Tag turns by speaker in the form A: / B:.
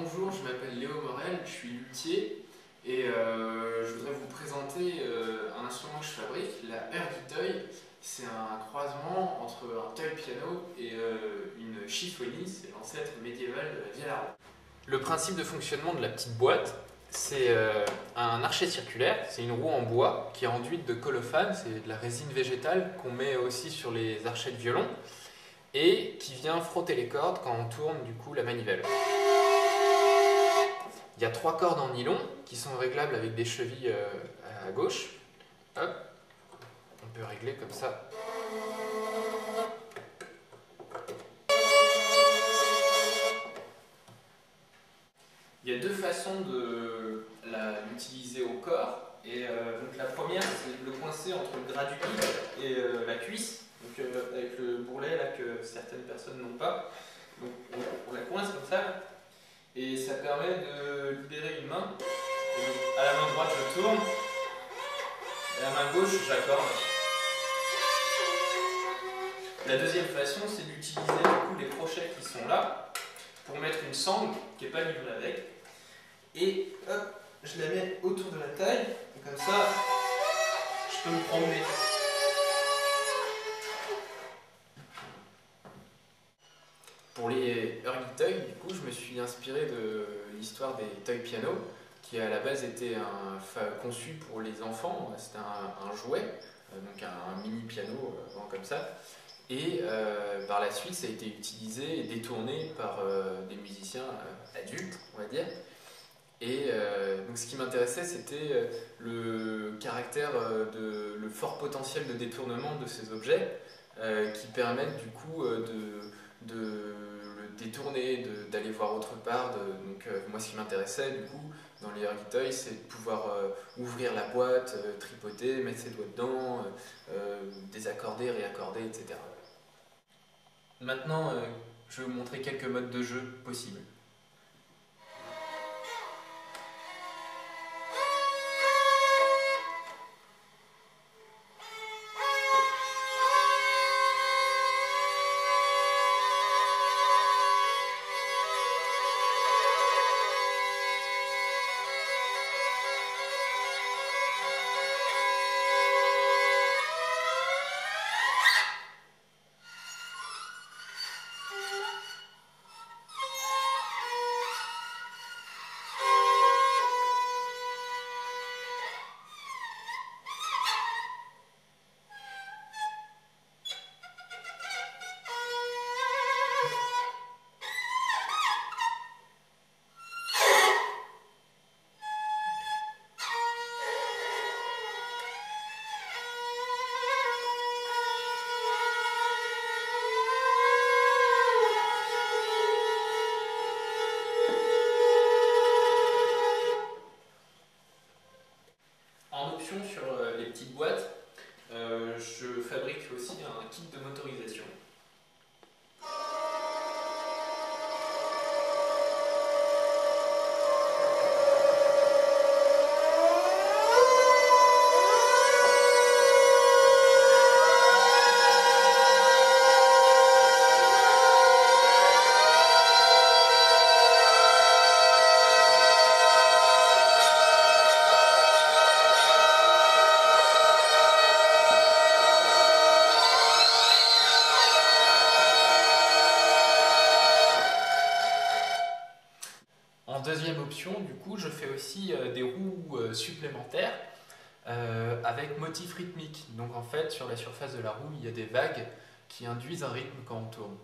A: Bonjour, je m'appelle Léo Morel, je suis luthier et je voudrais vous présenter un instrument que je fabrique, la erguitoy. C'est un croisement entre un toy piano et une chiffonnie, c'est l'ancêtre médiéval de la vielle à roue. Le principe de fonctionnement de la petite boîte, c'est un archet circulaire, c'est une roue en bois qui est enduite de colophane, c'est de la résine végétale qu'on met aussi sur les archets de violon et qui vient frotter les cordes quand on tourne du coup la manivelle. Il y a 3 cordes en nylon qui sont réglables avec des chevilles à gauche. Hop, on peut régler comme ça. Il y a deux façons de l'utiliser au corps. Et donc la première, c'est de le coincer entre le gras du pied et la cuisse, donc, avec le bourrelet là, que certaines personnes n'ont pas. Donc on la coince comme ça. Et ça permet de libérer une main. Et donc, à la main droite, je tourne. Et à la main gauche, j'accorde. La deuxième façon, c'est d'utiliser du coup les crochets qui sont là pour mettre une sangle qui n'est pas livrée avec. Et hop, je la mets autour de la taille. Et comme ça, je peux me promener. Pour les erguitoy, du coup, je me suis inspiré de l'histoire des toy piano, qui à la base était conçu pour les enfants. C'était un jouet, donc un mini piano comme ça. Et par la suite, ça a été utilisé et détourné par des musiciens adultes, on va dire. Et donc ce qui m'intéressait, c'était le caractère, le fort potentiel de détournement de ces objets qui permettent du coup de le détourner, d'aller voir autre part. Donc moi ce qui m'intéressait du coup dans les erguitoy, c'est de pouvoir ouvrir la boîte, tripoter, mettre ses doigts dedans, désaccorder, réaccorder, etc. Maintenant, je vais vous montrer quelques modes de jeu possibles. En option sur les petites boîtes, je fabrique aussi un kit de motorisation. En deuxième option, du coup, je fais aussi des roues supplémentaires avec motif rythmique. Donc en fait, sur la surface de la roue, il y a des vagues qui induisent un rythme quand on tourne.